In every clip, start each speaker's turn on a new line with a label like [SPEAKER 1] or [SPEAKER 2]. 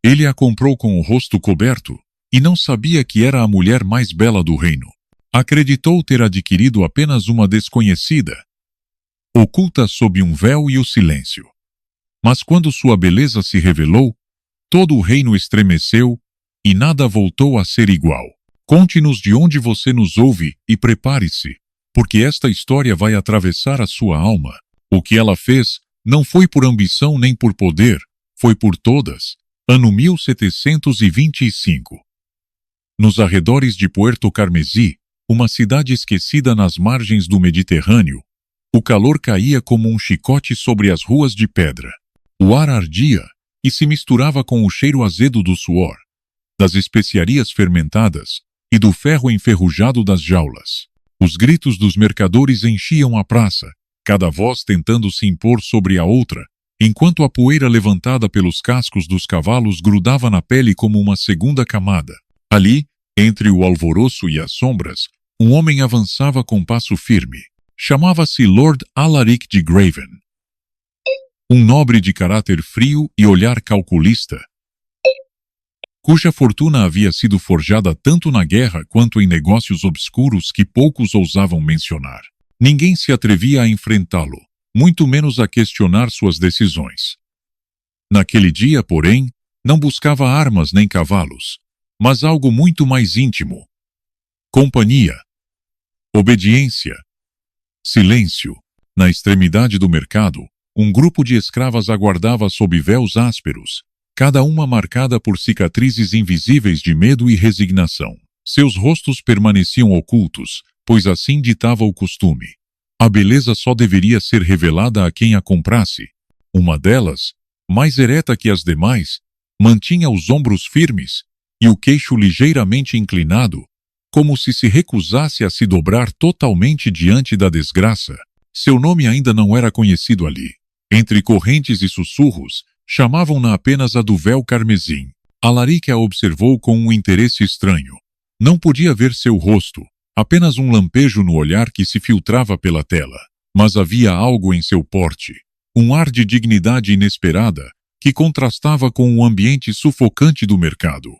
[SPEAKER 1] Ele a comprou com o rosto coberto e não sabia que era a mulher mais bela do reino. Acreditou ter adquirido apenas uma desconhecida, oculta sob um véu e o silêncio. Mas quando sua beleza se revelou, todo o reino estremeceu e nada voltou a ser igual. Conte-nos de onde você nos ouve e prepare-se, porque esta história vai atravessar a sua alma. O que ela fez não foi por ambição nem por poder, foi por todas. Ano 1725. Nos arredores de Puerto Carmesí, uma cidade esquecida nas margens do Mediterrâneo, o calor caía como um chicote sobre as ruas de pedra. O ar ardia e se misturava com o cheiro azedo do suor, das especiarias fermentadas e do ferro enferrujado das jaulas. Os gritos dos mercadores enchiam a praça, cada voz tentando se impor sobre a outra, enquanto a poeira levantada pelos cascos dos cavalos grudava na pele como uma segunda camada. Ali, entre o alvoroço e as sombras, um homem avançava com passo firme. Chamava-se Lord Alaric de Graven. Um nobre de caráter frio e olhar calculista, cuja fortuna havia sido forjada tanto na guerra quanto em negócios obscuros que poucos ousavam mencionar. Ninguém se atrevia a enfrentá-lo, muito menos a questionar suas decisões. Naquele dia, porém, não buscava armas nem cavalos, mas algo muito mais íntimo: companhia, obediência, silêncio. Na extremidade do mercado, um grupo de escravas aguardava sob véus ásperos, cada uma marcada por cicatrizes invisíveis de medo e resignação. Seus rostos permaneciam ocultos, pois assim ditava o costume. A beleza só deveria ser revelada a quem a comprasse. Uma delas, mais ereta que as demais, mantinha os ombros firmes e o queixo ligeiramente inclinado, como se recusasse a se dobrar totalmente diante da desgraça. Seu nome ainda não era conhecido ali. Entre correntes e sussurros, chamavam-na apenas a do véu carmesim. Alaric a observou com um interesse estranho. Não podia ver seu rosto, apenas um lampejo no olhar que se filtrava pela tela. Mas havia algo em seu porte, um ar de dignidade inesperada, que contrastava com o ambiente sufocante do mercado.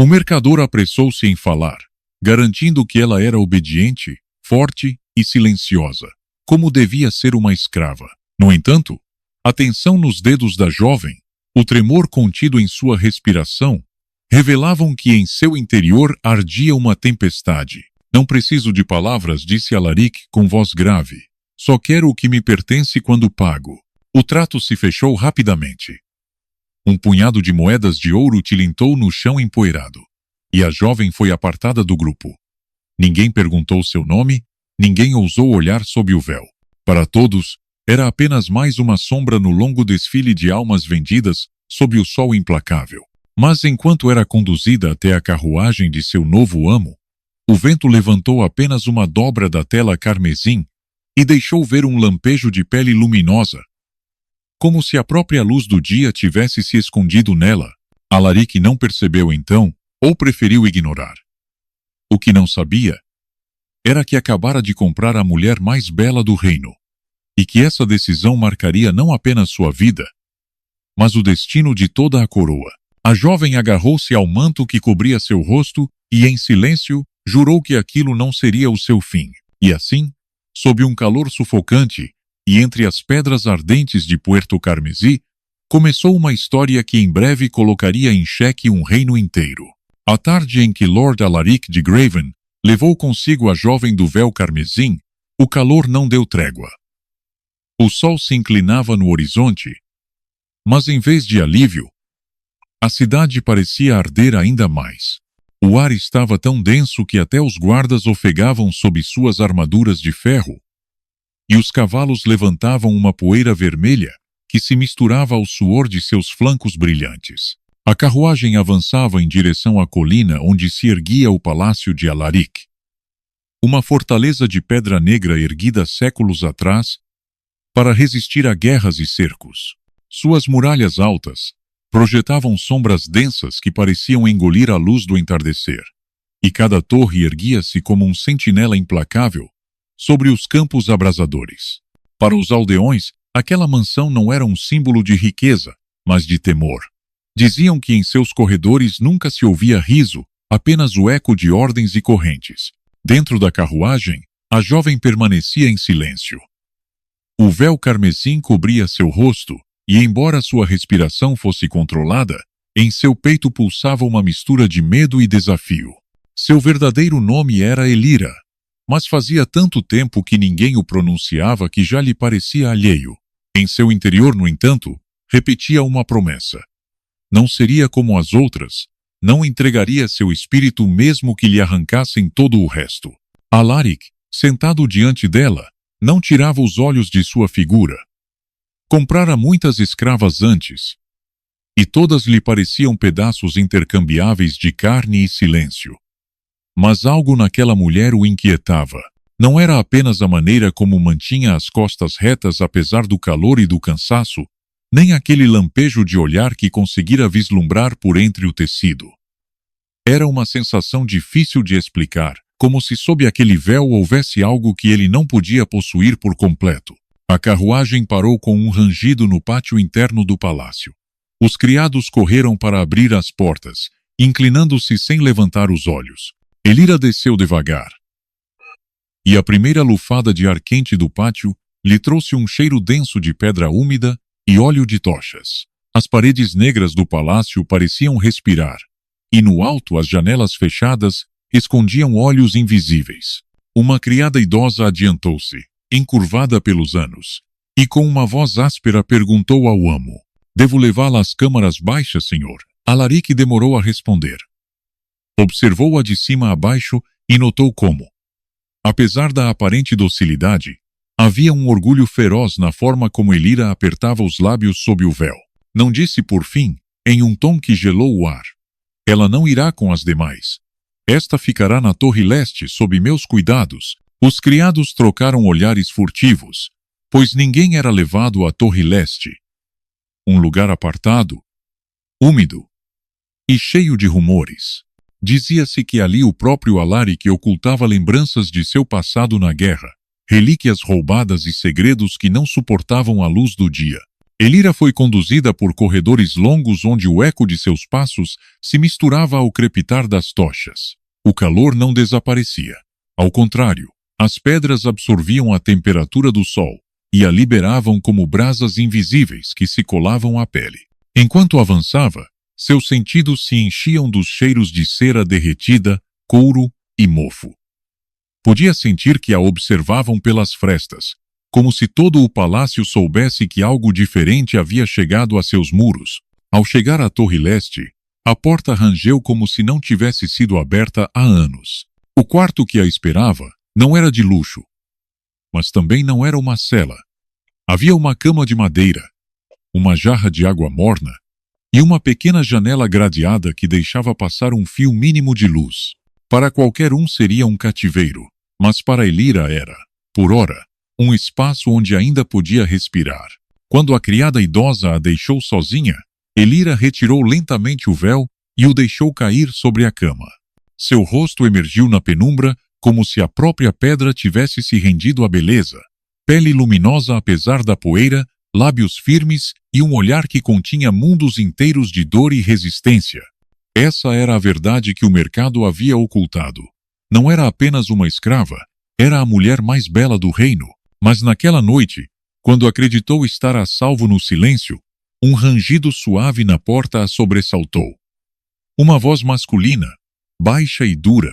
[SPEAKER 1] O mercador apressou-se em falar, garantindo que ela era obediente, forte e silenciosa, como devia ser uma escrava. No entanto, a tensão nos dedos da jovem, o tremor contido em sua respiração, revelavam que em seu interior ardia uma tempestade. Não preciso de palavras, disse Alaric com voz grave. Só quero o que me pertence quando pago. O trato se fechou rapidamente. Um punhado de moedas de ouro tilintou no chão empoeirado, e a jovem foi apartada do grupo. Ninguém perguntou seu nome, ninguém ousou olhar sob o véu. Para todos, era apenas mais uma sombra no longo desfile de almas vendidas sob o sol implacável. Mas enquanto era conduzida até a carruagem de seu novo amo, o vento levantou apenas uma dobra da tela carmesim e deixou ver um lampejo de pele luminosa, como se a própria luz do dia tivesse se escondido nela. Alaric não percebeu então, ou preferiu ignorar. O que não sabia era que acabara de comprar a mulher mais bela do reino, e que essa decisão marcaria não apenas sua vida, mas o destino de toda a coroa. A jovem agarrou-se ao manto que cobria seu rosto e, em silêncio, jurou que aquilo não seria o seu fim. E assim, sob um calor sufocante e entre as pedras ardentes de Puerto Carmesí, começou uma história que em breve colocaria em xeque um reino inteiro. A tarde em que Lord Alaric de Graven levou consigo a jovem do véu carmesim, o calor não deu trégua. O sol se inclinava no horizonte, mas em vez de alívio, a cidade parecia arder ainda mais. O ar estava tão denso que até os guardas ofegavam sob suas armaduras de ferro, e os cavalos levantavam uma poeira vermelha que se misturava ao suor de seus flancos brilhantes. A carruagem avançava em direção à colina onde se erguia o palácio de Alaric. Uma fortaleza de pedra negra erguida séculos atrás para resistir a guerras e cercos. Suas muralhas altas projetavam sombras densas que pareciam engolir a luz do entardecer, e cada torre erguia-se como um sentinela implacável sobre os campos abrasadores. Para os aldeões, aquela mansão não era um símbolo de riqueza, mas de temor. Diziam que em seus corredores nunca se ouvia riso, apenas o eco de ordens e correntes. Dentro da carruagem, a jovem permanecia em silêncio. O véu carmesim cobria seu rosto, e embora sua respiração fosse controlada, em seu peito pulsava uma mistura de medo e desafio. Seu verdadeiro nome era Elira, mas fazia tanto tempo que ninguém o pronunciava que já lhe parecia alheio. Em seu interior, no entanto, repetia uma promessa. Não seria como as outras, não entregaria seu espírito mesmo que lhe arrancassem todo o resto. Alaric, sentado diante dela, não tirava os olhos de sua figura. Comprara muitas escravas antes, e todas lhe pareciam pedaços intercambiáveis de carne e silêncio. Mas algo naquela mulher o inquietava. Não era apenas a maneira como mantinha as costas retas apesar do calor e do cansaço, nem aquele lampejo de olhar que conseguira vislumbrar por entre o tecido. Era uma sensação difícil de explicar, como se sob aquele véu houvesse algo que ele não podia possuir por completo. A carruagem parou com um rangido no pátio interno do palácio. Os criados correram para abrir as portas, inclinando-se sem levantar os olhos. Elira desceu devagar. E a primeira lufada de ar quente do pátio lhe trouxe um cheiro denso de pedra úmida e óleo de tochas. As paredes negras do palácio pareciam respirar, e no alto as janelas fechadas escondiam olhos invisíveis. Uma criada idosa adiantou-se, encurvada pelos anos, e com uma voz áspera perguntou ao amo: "Devo levá-la às câmaras baixas, senhor?" Alaric demorou a responder. Observou-a de cima a baixo e notou como, apesar da aparente docilidade, havia um orgulho feroz na forma como Elira apertava os lábios sob o véu. Não disse por fim, em um tom que gelou o ar: "Ela não irá com as demais. Esta ficará na Torre Leste sob meus cuidados." Os criados trocaram olhares furtivos, pois ninguém era levado à Torre Leste. Um lugar apartado, úmido e cheio de rumores. Dizia-se que ali o próprio Alaric ocultava lembranças de seu passado na guerra, relíquias roubadas e segredos que não suportavam a luz do dia. Elira foi conduzida por corredores longos onde o eco de seus passos se misturava ao crepitar das tochas. O calor não desaparecia. Ao contrário, as pedras absorviam a temperatura do sol e a liberavam como brasas invisíveis que se colavam à pele. Enquanto avançava, seus sentidos se enchiam dos cheiros de cera derretida, couro e mofo. Podia sentir que a observavam pelas frestas, como se todo o palácio soubesse que algo diferente havia chegado a seus muros. Ao chegar à Torre Leste, a porta rangeu como se não tivesse sido aberta há anos. O quarto que a esperava não era de luxo, mas também não era uma cela. Havia uma cama de madeira, uma jarra de água morna e uma pequena janela gradeada que deixava passar um fio mínimo de luz. Para qualquer um seria um cativeiro, mas para Elira era, por ora, um espaço onde ainda podia respirar. Quando a criada idosa a deixou sozinha, Elira retirou lentamente o véu e o deixou cair sobre a cama. Seu rosto emergiu na penumbra como se a própria pedra tivesse se rendido à beleza. Pele luminosa apesar da poeira, lábios firmes e um olhar que continha mundos inteiros de dor e resistência. Essa era a verdade que o mercado havia ocultado. Não era apenas uma escrava, era a mulher mais bela do reino. Mas naquela noite, quando acreditou estar a salvo no silêncio, um rangido suave na porta a sobressaltou. Uma voz masculina, baixa e dura,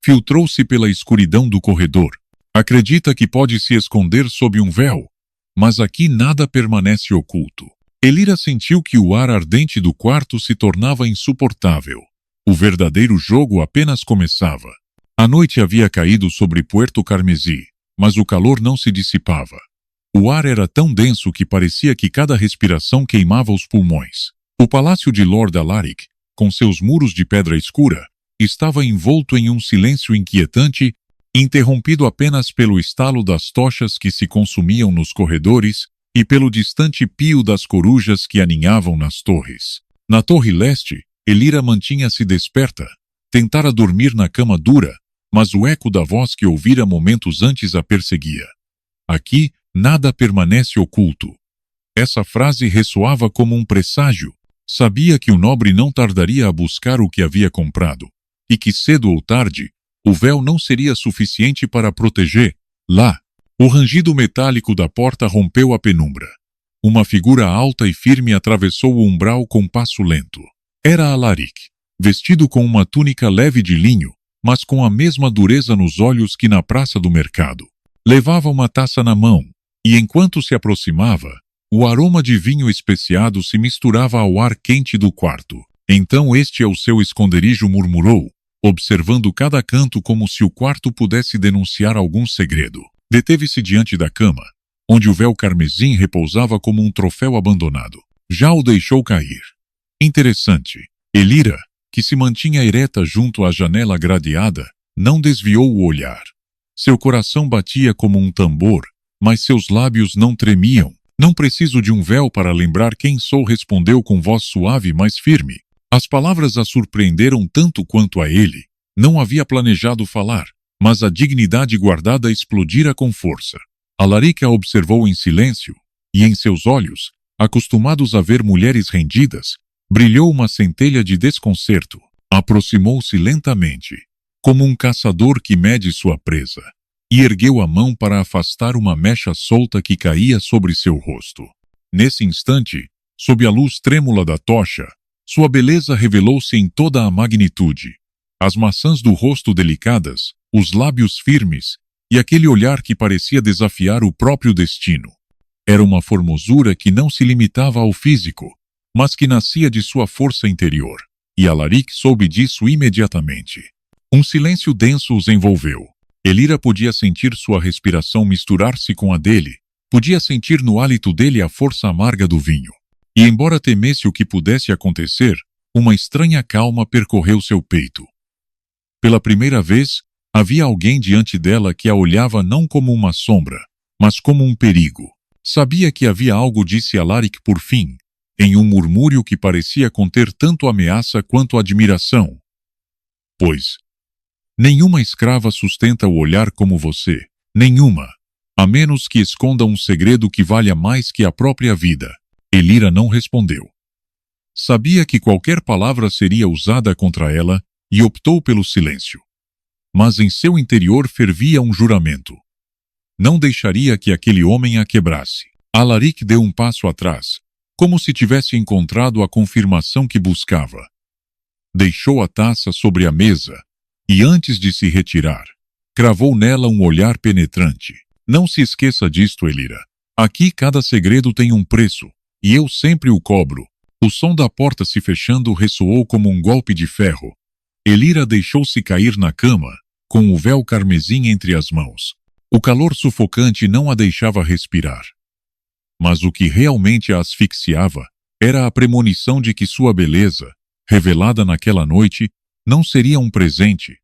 [SPEAKER 1] filtrou-se pela escuridão do corredor. Acredita que pode se esconder sob um véu, mas aqui nada permanece oculto. Elira sentiu que o ar ardente do quarto se tornava insuportável. O verdadeiro jogo apenas começava. A noite havia caído sobre Puerto Carmesí, mas o calor não se dissipava. O ar era tão denso que parecia que cada respiração queimava os pulmões. O palácio de Lord Alaric, com seus muros de pedra escura, estava envolto em um silêncio inquietante, interrompido apenas pelo estalo das tochas que se consumiam nos corredores e pelo distante pio das corujas que aninhavam nas torres. Na Torre Leste, Elira mantinha-se desperta. Tentara dormir na cama dura, mas o eco da voz que ouvira momentos antes a perseguia. Aqui, nada permanece oculto. Essa frase ressoava como um presságio, Sabia que o nobre não tardaria a buscar o que havia comprado, e que cedo ou tarde, o véu não seria suficiente para proteger. Lá, o rangido metálico da porta rompeu a penumbra. Uma figura alta e firme atravessou o umbral com passo lento. Era Alaric, vestido com uma túnica leve de linho, mas com a mesma dureza nos olhos que na praça do mercado. Levava uma taça na mão, e enquanto se aproximava, o aroma de vinho especiado se misturava ao ar quente do quarto. Então este é o seu esconderijo, murmurou, observando cada canto como se o quarto pudesse denunciar algum segredo. Deteve-se diante da cama, onde o véu carmesim repousava como um troféu abandonado. Já o deixou cair. Interessante. Elira, que se mantinha ereta junto à janela gradeada, não desviou o olhar. Seu coração batia como um tambor, mas seus lábios não tremiam. Não preciso de um véu para lembrar quem sou, respondeu com voz suave, mas firme. As palavras a surpreenderam tanto quanto a ele. Não havia planejado falar, mas a dignidade guardada explodira com força. Alaric a observou em silêncio, e em seus olhos, acostumados a ver mulheres rendidas, brilhou uma centelha de desconcerto. Aproximou-se lentamente, como um caçador que mede sua presa, e ergueu a mão para afastar uma mecha solta que caía sobre seu rosto. Nesse instante, sob a luz trêmula da tocha, sua beleza revelou-se em toda a magnitude. As maçãs do rosto delicadas, os lábios firmes e aquele olhar que parecia desafiar o próprio destino. Era uma formosura que não se limitava ao físico, mas que nascia de sua força interior, e Alaric soube disso imediatamente. Um silêncio denso os envolveu. Elira podia sentir sua respiração misturar-se com a dele, podia sentir no hálito dele a força amarga do vinho. E embora temesse o que pudesse acontecer, uma estranha calma percorreu seu peito. Pela primeira vez, havia alguém diante dela que a olhava não como uma sombra, mas como um perigo. Sabia que havia algo, disse Alaric por fim, em um murmúrio que parecia conter tanto ameaça quanto admiração. Pois nenhuma escrava sustenta o olhar como você, nenhuma, a menos que esconda um segredo que valha mais que a própria vida. Elira não respondeu. Sabia que qualquer palavra seria usada contra ela e optou pelo silêncio. Mas em seu interior fervia um juramento. Não deixaria que aquele homem a quebrasse. Alaric deu um passo atrás, como se tivesse encontrado a confirmação que buscava. Deixou a taça sobre a mesa e, antes de se retirar, cravou nela um olhar penetrante. Não se esqueça disto, Elira. Aqui cada segredo tem um preço, e eu sempre o cobro. O som da porta se fechando ressoou como um golpe de ferro. Elira deixou-se cair na cama, com o véu carmesim entre as mãos. O calor sufocante não a deixava respirar. Mas o que realmente a asfixiava era a premonição de que sua beleza, revelada naquela noite, não seria um presente,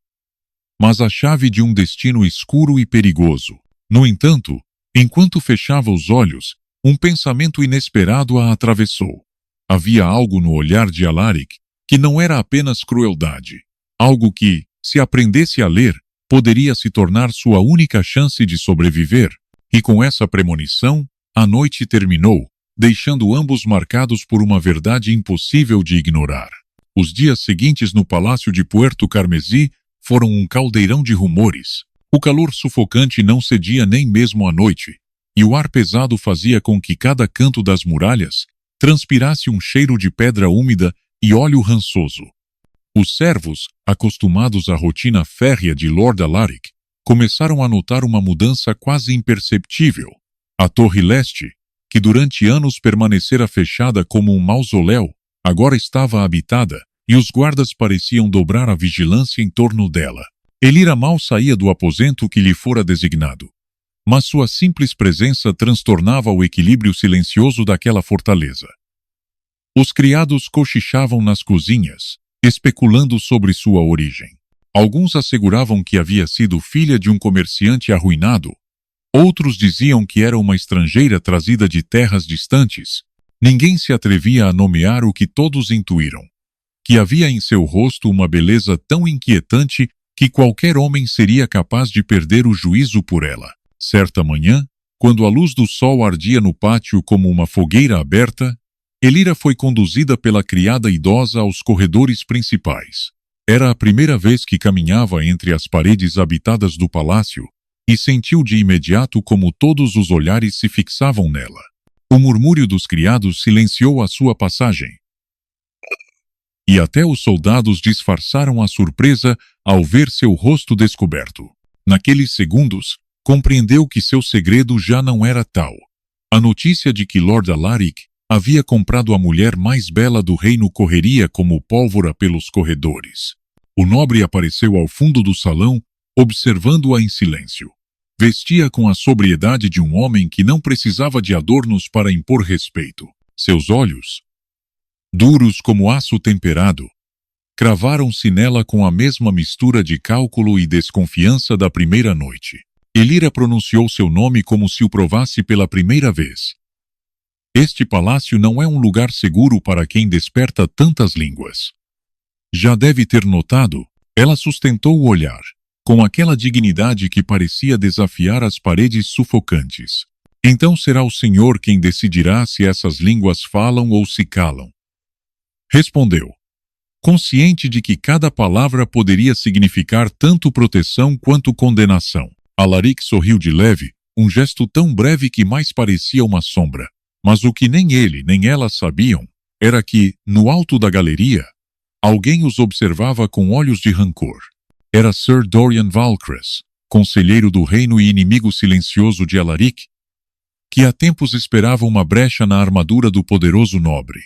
[SPEAKER 1] mas a chave de um destino escuro e perigoso. No entanto, enquanto fechava os olhos, um pensamento inesperado a atravessou. Havia algo no olhar de Alaric que não era apenas crueldade. Algo que, se aprendesse a ler, poderia se tornar sua única chance de sobreviver. E com essa premonição, a noite terminou, deixando ambos marcados por uma verdade impossível de ignorar. Os dias seguintes no palácio de Puerto Carmesí foram um caldeirão de rumores. O calor sufocante não cedia nem mesmo à noite, e o ar pesado fazia com que cada canto das muralhas transpirasse um cheiro de pedra úmida e óleo rançoso. Os servos, acostumados à rotina férrea de Lord Alaric, começaram a notar uma mudança quase imperceptível. A Torre Leste, que durante anos permanecera fechada como um mausoléu, agora estava habitada, e os guardas pareciam dobrar a vigilância em torno dela. Elira mal saía do aposento que lhe fora designado, mas sua simples presença transtornava o equilíbrio silencioso daquela fortaleza. Os criados cochichavam nas cozinhas, especulando sobre sua origem. Alguns asseguravam que havia sido filha de um comerciante arruinado, outros diziam que era uma estrangeira trazida de terras distantes. Ninguém se atrevia a nomear o que todos intuíram, que havia em seu rosto uma beleza tão inquietante que qualquer homem seria capaz de perder o juízo por ela. Certa manhã, quando a luz do sol ardia no pátio como uma fogueira aberta, Elira foi conduzida pela criada idosa aos corredores principais. Era a primeira vez que caminhava entre as paredes habitadas do palácio e sentiu de imediato como todos os olhares se fixavam nela. O murmúrio dos criados silenciou a sua passagem. E até os soldados disfarçaram a surpresa ao ver seu rosto descoberto. Naqueles segundos, compreendeu que seu segredo já não era tal. A notícia de que Lord Alaric havia comprado a mulher mais bela do reino correria como pólvora pelos corredores. O nobre apareceu ao fundo do salão, observando-a em silêncio. Vestia com a sobriedade de um homem que não precisava de adornos para impor respeito. Seus olhos, duros como aço temperado, cravaram-se nela com a mesma mistura de cálculo e desconfiança da primeira noite. Elira pronunciou seu nome como se o provasse pela primeira vez. Este palácio não é um lugar seguro para quem desperta tantas línguas. Já deve ter notado, ela sustentou o olhar, com aquela dignidade que parecia desafiar as paredes sufocantes. Então será o Senhor quem decidirá se essas línguas falam ou se calam. Respondeu, consciente de que cada palavra poderia significar tanto proteção quanto condenação. Alaric sorriu de leve, um gesto tão breve que mais parecia uma sombra. Mas o que nem ele nem ela sabiam era que, no alto da galeria, alguém os observava com olhos de rancor. Era Sir Dorian Valcres, conselheiro do reino e inimigo silencioso de Alaric, que há tempos esperava uma brecha na armadura do poderoso nobre.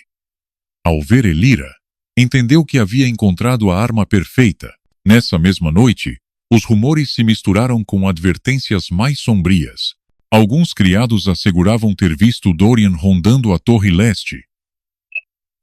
[SPEAKER 1] Ao ver Elira, entendeu que havia encontrado a arma perfeita. Nessa mesma noite, os rumores se misturaram com advertências mais sombrias. Alguns criados asseguravam ter visto Dorian rondando a Torre Leste.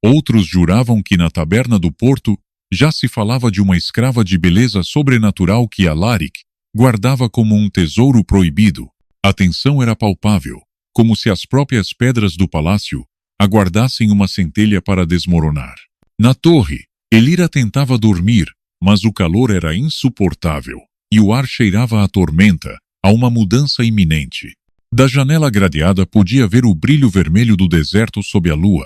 [SPEAKER 1] Outros juravam que na taberna do porto já se falava de uma escrava de beleza sobrenatural que Alaric guardava como um tesouro proibido. A tensão era palpável, como se as próprias pedras do palácio aguardassem uma centelha para desmoronar. Na torre, Elira tentava dormir, mas o calor era insuportável, e o ar cheirava a tormenta, a uma mudança iminente. Da janela gradeada podia ver o brilho vermelho do deserto sob a lua.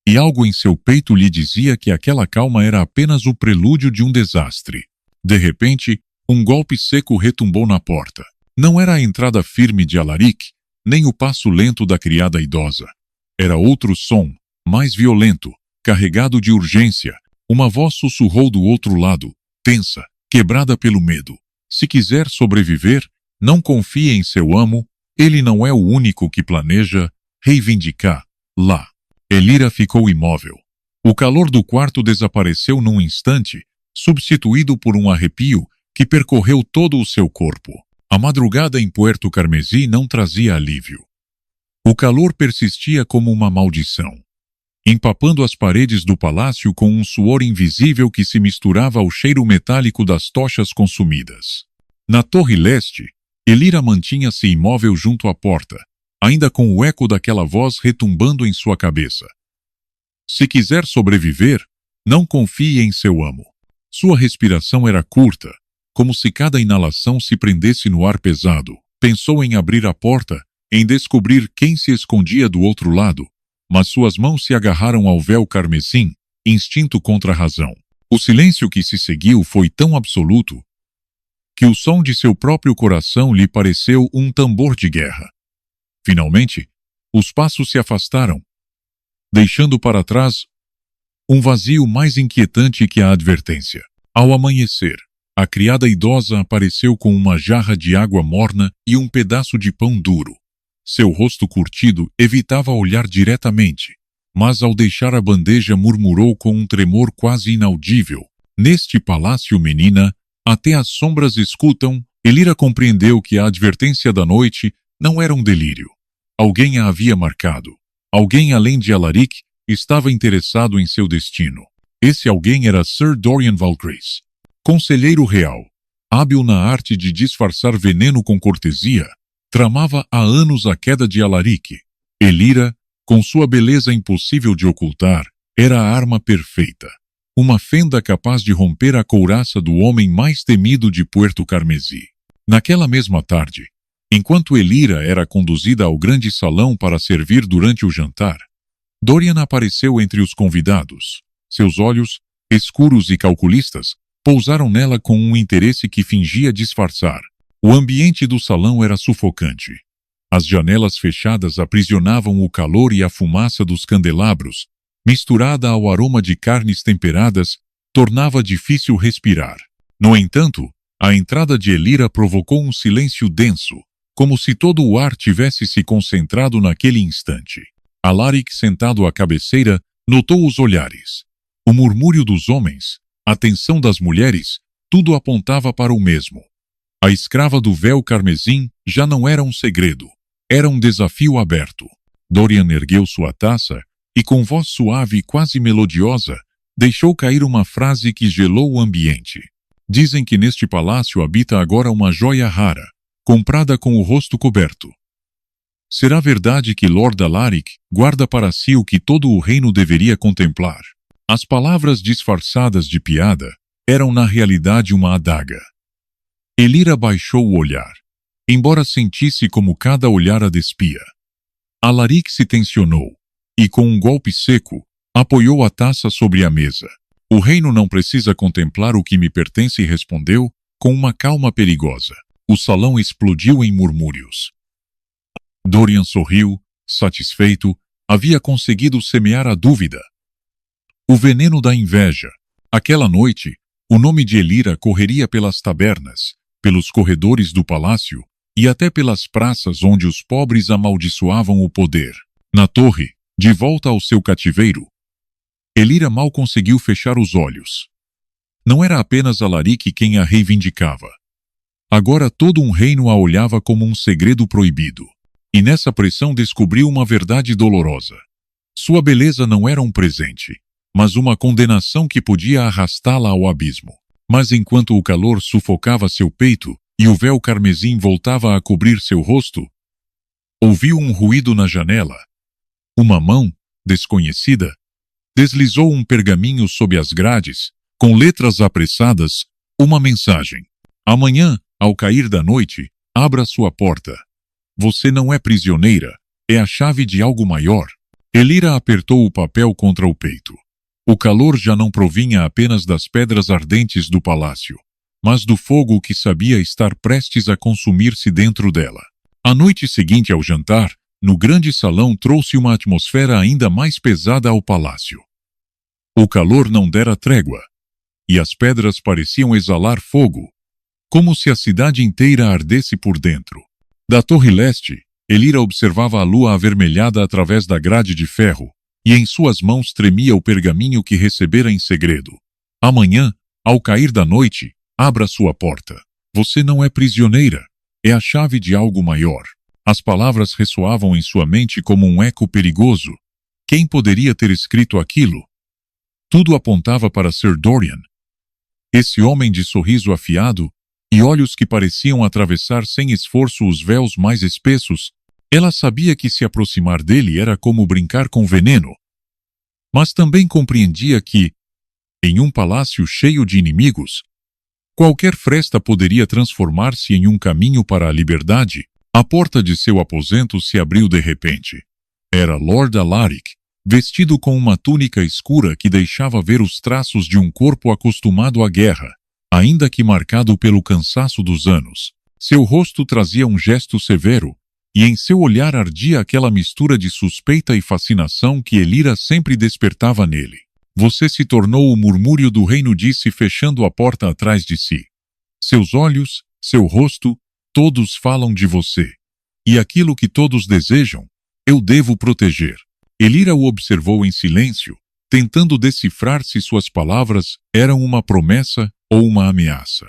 [SPEAKER 1] E algo em seu peito lhe dizia que aquela calma era apenas o prelúdio de um desastre. De repente, um golpe seco retumbou na porta. Não era a entrada firme de Alaric, nem o passo lento da criada idosa. Era outro som, mais violento, carregado de urgência. Uma voz sussurrou do outro lado, tensa, quebrada pelo medo. Se quiser sobreviver, não confie em seu amo, ele não é o único que planeja reivindicar lá. Elira ficou imóvel. O calor do quarto desapareceu num instante, substituído por um arrepio que percorreu todo o seu corpo. A madrugada em Puerto Carmesí não trazia alívio. O calor persistia como uma maldição, empapando as paredes do palácio com um suor invisível que se misturava ao cheiro metálico das tochas consumidas. Na Torre Leste, Elira mantinha-se imóvel junto à porta, ainda com o eco daquela voz retumbando em sua cabeça. Se quiser sobreviver, não confie em seu amo. Sua respiração era curta, como se cada inalação se prendesse no ar pesado. Pensou em abrir a porta, em descobrir quem se escondia do outro lado, mas suas mãos se agarraram ao véu carmesim, instinto contra a razão. O silêncio que se seguiu foi tão absoluto que o som de seu próprio coração lhe pareceu um tambor de guerra. Finalmente, os passos se afastaram, deixando para trás um vazio mais inquietante que a advertência. Ao amanhecer, a criada idosa apareceu com uma jarra de água morna e um pedaço de pão duro. Seu rosto curtido evitava olhar diretamente, mas ao deixar a bandeja murmurou com um tremor quase inaudível. Neste palácio, menina, até as sombras escutam. Elira compreendeu que a advertência da noite não era um delírio. Alguém a havia marcado. Alguém além de Alaric estava interessado em seu destino. Esse alguém era Sir Dorian Valcres, conselheiro real, hábil na arte de disfarçar veneno com cortesia. Tramava há anos a queda de Alaric. Elira, com sua beleza impossível de ocultar, era a arma perfeita. Uma fenda capaz de romper a couraça do homem mais temido de Puerto Carmesí. Naquela mesma tarde, Enquanto Elira era conduzida ao grande salão para servir durante o jantar, Dorian apareceu entre os convidados. Seus olhos, escuros e calculistas, pousaram nela com um interesse que fingia disfarçar. O ambiente do salão era sufocante. As janelas fechadas aprisionavam o calor e a fumaça dos candelabros, misturada ao aroma de carnes temperadas, tornava difícil respirar. No entanto, a entrada de Elira provocou um silêncio denso, como se todo o ar tivesse se concentrado naquele instante. Alaric, sentado à cabeceira, notou os olhares. O murmúrio dos homens, a tensão das mulheres, tudo apontava para o mesmo. A escrava do véu carmesim já não era um segredo, era um desafio aberto. Dorian ergueu sua taça e, com voz suave e quase melodiosa, deixou cair uma frase que gelou o ambiente. Dizem que neste palácio habita agora uma joia rara, comprada com o rosto coberto. Será verdade que Lord Alaric guarda para si o que todo o reino deveria contemplar? As palavras disfarçadas de piada eram na realidade uma adaga. Elira baixou o olhar, embora sentisse como cada olhar a despia. Alaric se tensionou e, com um golpe seco, apoiou a taça sobre a mesa. O reino não precisa contemplar o que me pertence, respondeu, com uma calma perigosa. O salão explodiu em murmúrios. Dorian sorriu, satisfeito, havia conseguido semear a dúvida. O veneno da inveja. Aquela noite, o nome de Elira correria pelas tabernas, pelos corredores do palácio e até pelas praças onde os pobres amaldiçoavam o poder. Na torre, de volta ao seu cativeiro, Elira mal conseguiu fechar os olhos. Não era apenas Alaric quem a reivindicava. Agora todo um reino a olhava como um segredo proibido. E nessa pressão descobriu uma verdade dolorosa. Sua beleza não era um presente, mas uma condenação que podia arrastá-la ao abismo. Mas enquanto o calor sufocava seu peito e o véu carmesim voltava a cobrir seu rosto, ouviu um ruído na janela. Uma mão, desconhecida, deslizou um pergaminho sob as grades, com letras apressadas, uma mensagem. Amanhã, ao cair da noite, abra sua porta. Você não é prisioneira, é a chave de algo maior. Elira apertou o papel contra o peito. O calor já não provinha apenas das pedras ardentes do palácio, mas do fogo que sabia estar prestes a consumir-se dentro dela. A noite seguinte ao jantar, no grande salão, trouxe uma atmosfera ainda mais pesada ao palácio. O calor não dera trégua, e as pedras pareciam exalar fogo, como se a cidade inteira ardesse por dentro. Da torre leste, Elira observava a lua avermelhada através da grade de ferro, e em suas mãos tremia o pergaminho que recebera em segredo. Amanhã, ao cair da noite, abra sua porta. Você não é prisioneira, é a chave de algo maior. As palavras ressoavam em sua mente como um eco perigoso. Quem poderia ter escrito aquilo? Tudo apontava para Sir Dorian. Esse homem de sorriso afiado e olhos que pareciam atravessar sem esforço os véus mais espessos, ela sabia que se aproximar dele era como brincar com veneno. Mas também compreendia que, em um palácio cheio de inimigos, qualquer fresta poderia transformar-se em um caminho para a liberdade. A porta de seu aposento se abriu de repente. Era Lord Alaric, vestido com uma túnica escura que deixava ver os traços de um corpo acostumado à guerra, ainda que marcado pelo cansaço dos anos. Seu rosto trazia um gesto severo, e em seu olhar ardia aquela mistura de suspeita e fascinação que Elira sempre despertava nele. Você se tornou o murmúrio do reino, disse, fechando a porta atrás de si. Seus olhos, seu rosto, todos falam de você. E aquilo que todos desejam, eu devo proteger. Elira o observou em silêncio, tentando decifrar se suas palavras eram uma promessa ou uma ameaça.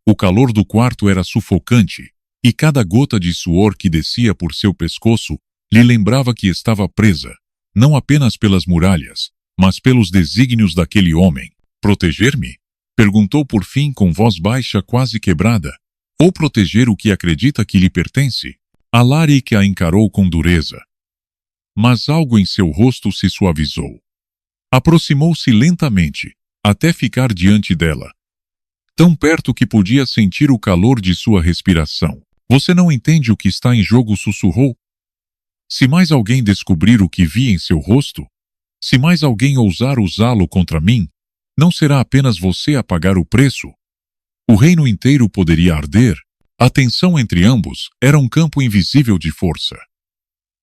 [SPEAKER 1] O calor do quarto era sufocante, e cada gota de suor que descia por seu pescoço lhe lembrava que estava presa, não apenas pelas muralhas, mas pelos desígnios daquele homem. Proteger-me? Perguntou por fim com voz baixa quase quebrada. Ou proteger o que acredita que lhe pertence? Alaric a encarou com dureza. Mas algo em seu rosto se suavizou. Aproximou-se lentamente, até ficar diante dela, tão perto que podia sentir o calor de sua respiração. Você não entende o que está em jogo, sussurrou. Se mais alguém descobrir o que vi em seu rosto, se mais alguém ousar usá-lo contra mim, não será apenas você a pagar o preço. O reino inteiro poderia arder. A tensão entre ambos era um campo invisível de força.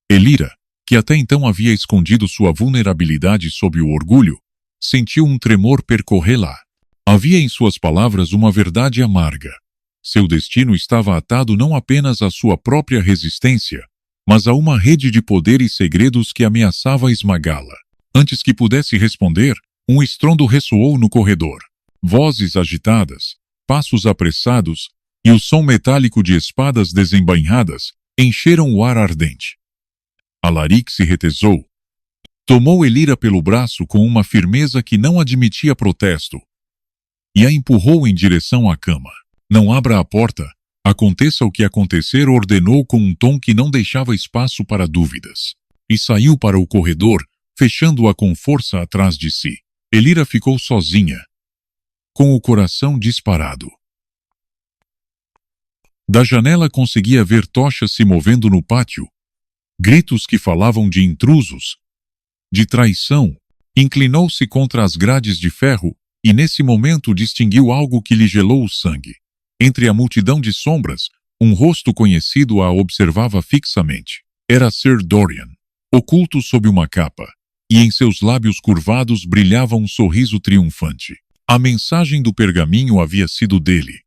[SPEAKER 1] Elira, que até então havia escondido sua vulnerabilidade sob o orgulho, sentiu um tremor percorrê-la. Havia em suas palavras uma verdade amarga. Seu destino estava atado não apenas à sua própria resistência, mas a uma rede de poder e segredos que ameaçava esmagá-la. Antes que pudesse responder, um estrondo ressoou no corredor. Vozes agitadas, passos apressados e o som metálico de espadas desembainhadas encheram o ar ardente. Alaric se retesou. Tomou Elira pelo braço com uma firmeza que não admitia protesto e a empurrou em direção à cama. Não abra a porta. Aconteça o que acontecer, ordenou com um tom que não deixava espaço para dúvidas. E saiu para o corredor, fechando-a com força atrás de si. Elira ficou sozinha, com o coração disparado. Da janela conseguia ver tochas se movendo no pátio, gritos que falavam de intrusos, de traição. Inclinou-se contra as grades de ferro e nesse momento distinguiu algo que lhe gelou o sangue. Entre a multidão de sombras, um rosto conhecido a observava fixamente. Era Sir Dorian, oculto sob uma capa, e em seus lábios curvados brilhava um sorriso triunfante. A mensagem do pergaminho havia sido dele.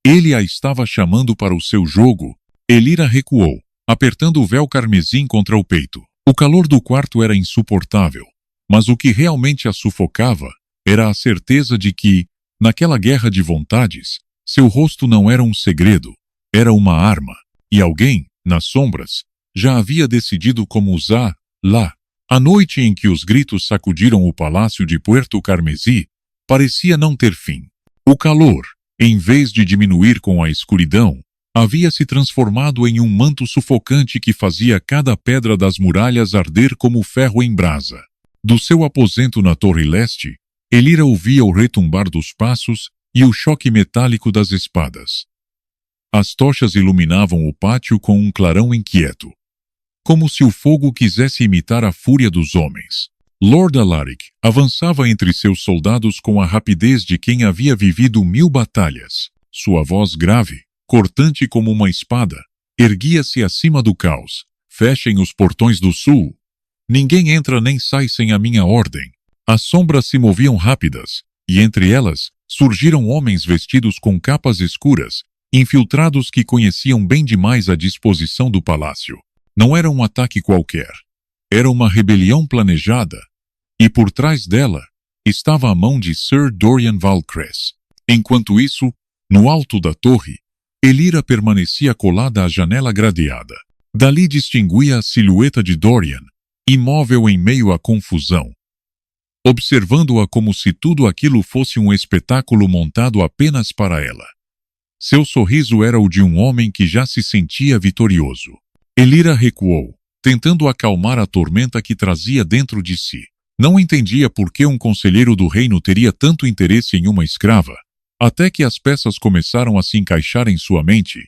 [SPEAKER 1] Ele a estava chamando para o seu jogo. Elira recuou, apertando o véu carmesim contra o peito. O calor do quarto era insuportável, mas o que realmente a sufocava era a certeza de que, naquela guerra de vontades, seu rosto não era um segredo, era uma arma, e alguém, nas sombras, já havia decidido como usá-la. A noite em que os gritos sacudiram o palácio de Puerto Carmesí parecia não ter fim. O calor, em vez de diminuir com a escuridão, havia se transformado em um manto sufocante que fazia cada pedra das muralhas arder como ferro em brasa. Do seu aposento na Torre Leste, Elira ouvia o retumbar dos passos e o choque metálico das espadas. As tochas iluminavam o pátio com um clarão inquieto, como se o fogo quisesse imitar a fúria dos homens. Lord Alaric avançava entre seus soldados com a rapidez de quem havia vivido 1000 batalhas. Sua voz grave, cortante como uma espada, erguia-se acima do caos. Fechem os portões do sul. Ninguém entra nem sai sem a minha ordem. As sombras se moviam rápidas, e entre elas surgiram homens vestidos com capas escuras, infiltrados que conheciam bem demais a disposição do palácio. Não era um ataque qualquer. Era uma rebelião planejada, e por trás dela estava a mão de Sir Dorian Valcress. Enquanto isso, no alto da torre, Elira permanecia colada à janela gradeada. Dali distinguia a silhueta de Dorian, imóvel em meio à confusão, observando-a como se tudo aquilo fosse um espetáculo montado apenas para ela. Seu sorriso era o de um homem que já se sentia vitorioso. Elira recuou, tentando acalmar a tormenta que trazia dentro de si. Não entendia por que um conselheiro do reino teria tanto interesse em uma escrava. Até que as peças começaram a se encaixar em sua mente.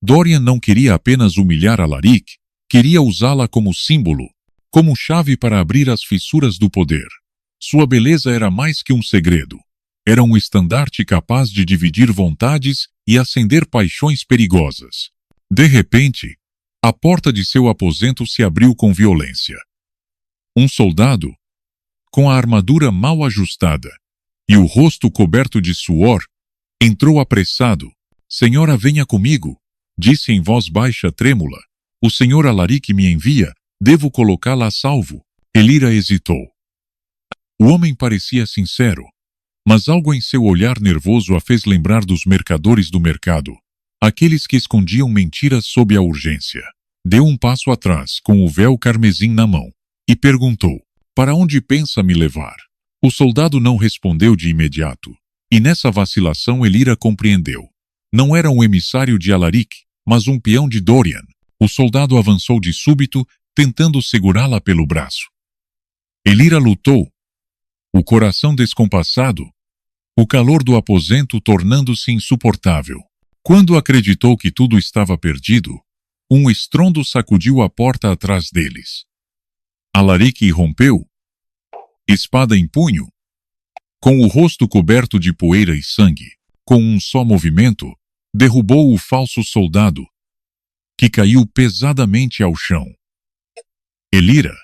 [SPEAKER 1] Dorian não queria apenas humilhar Alaric, queria usá-la como símbolo, como chave para abrir as fissuras do poder. Sua beleza era mais que um segredo. Era um estandarte capaz de dividir vontades e acender paixões perigosas. De repente, a porta de seu aposento se abriu com violência. Um soldado, com a armadura mal ajustada e o rosto coberto de suor, entrou apressado. Senhora, venha comigo, disse em voz baixa trêmula. O senhor Alaric me envia, devo colocá-la a salvo. Elira hesitou. O homem parecia sincero, mas algo em seu olhar nervoso a fez lembrar dos mercadores do mercado, aqueles que escondiam mentiras sob a urgência. Deu um passo atrás, com o véu carmesim na mão, e perguntou: para onde pensa me levar? O soldado não respondeu de imediato, e nessa vacilação Elira compreendeu. Não era um emissário de Alaric, mas um peão de Dorian. O soldado avançou de súbito, tentando segurá-la pelo braço. Elira lutou, o coração descompassado, o calor do aposento tornando-se insuportável. Quando acreditou que tudo estava perdido, um estrondo sacudiu a porta atrás deles. Alaric irrompeu, espada em punho, com o rosto coberto de poeira e sangue. Com um só movimento, derrubou o falso soldado, que caiu pesadamente ao chão. Elira,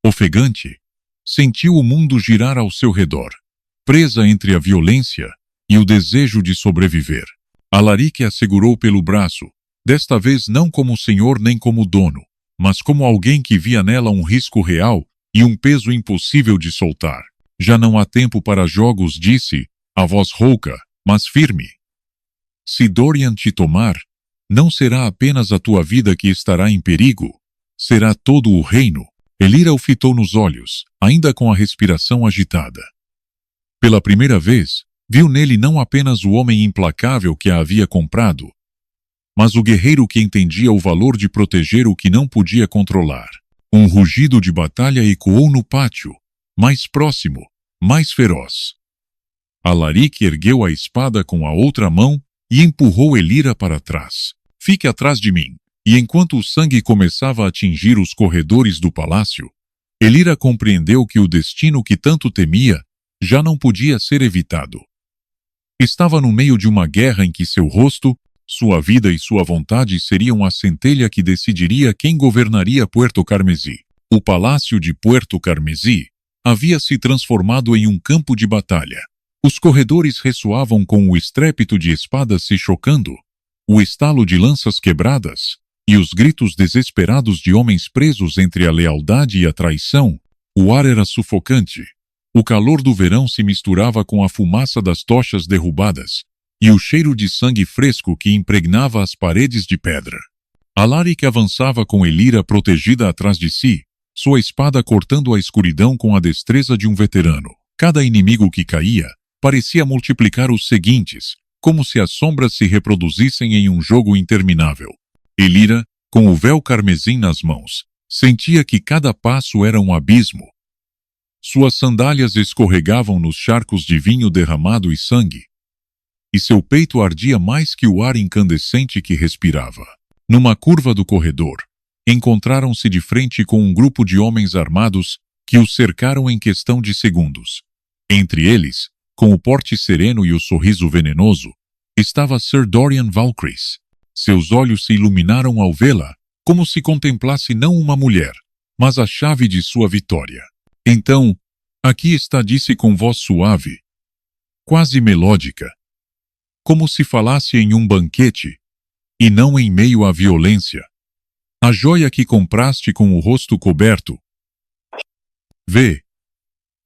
[SPEAKER 1] ofegante, sentiu o mundo girar ao seu redor, presa entre a violência e o desejo de sobreviver. Alaric a segurou pelo braço, desta vez não como senhor nem como dono, mas como alguém que via nela um risco real e um peso impossível de soltar. Já não há tempo para jogos, disse, a voz rouca, mas firme. Se Dorian te tomar, não será apenas a tua vida que estará em perigo, será todo o reino. Elira o fitou nos olhos, ainda com a respiração agitada. Pela primeira vez, viu nele não apenas o homem implacável que a havia comprado, mas o guerreiro que entendia o valor de proteger o que não podia controlar. Um rugido de batalha ecoou no pátio, mais próximo, mais feroz. Alaric ergueu a espada com a outra mão e empurrou Elira para trás. Fique atrás de mim. E enquanto o sangue começava a atingir os corredores do palácio, Elira compreendeu que o destino que tanto temia já não podia ser evitado. Estava no meio de uma guerra em que seu rosto, sua vida e sua vontade seriam a centelha que decidiria quem governaria Puerto Carmesí. O palácio de Puerto Carmesí havia se transformado em um campo de batalha. Os corredores ressoavam com o estrépito de espadas se chocando, o estalo de lanças quebradas e os gritos desesperados de homens presos entre a lealdade e a traição. O ar era sufocante. O calor do verão se misturava com a fumaça das tochas derrubadas e o cheiro de sangue fresco que impregnava as paredes de pedra. Alaric avançava com Elira protegida atrás de si, sua espada cortando a escuridão com a destreza de um veterano. Cada inimigo que caía parecia multiplicar os seguintes, como se as sombras se reproduzissem em um jogo interminável. Elira, com o véu carmesim nas mãos, sentia que cada passo era um abismo. Suas sandálias escorregavam nos charcos de vinho derramado e sangue, e seu peito ardia mais que o ar incandescente que respirava. Numa curva do corredor, encontraram-se de frente com um grupo de homens armados que os cercaram em questão de segundos. Entre eles, com o porte sereno e o sorriso venenoso, estava Sir Dorian Valkyries. Seus olhos se iluminaram ao vê-la, como se contemplasse não uma mulher, mas a chave de sua vitória. Então, aqui está, disse com voz suave, quase melódica, como se falasse em um banquete, e não em meio à violência. A joia que compraste com o rosto coberto. Vê,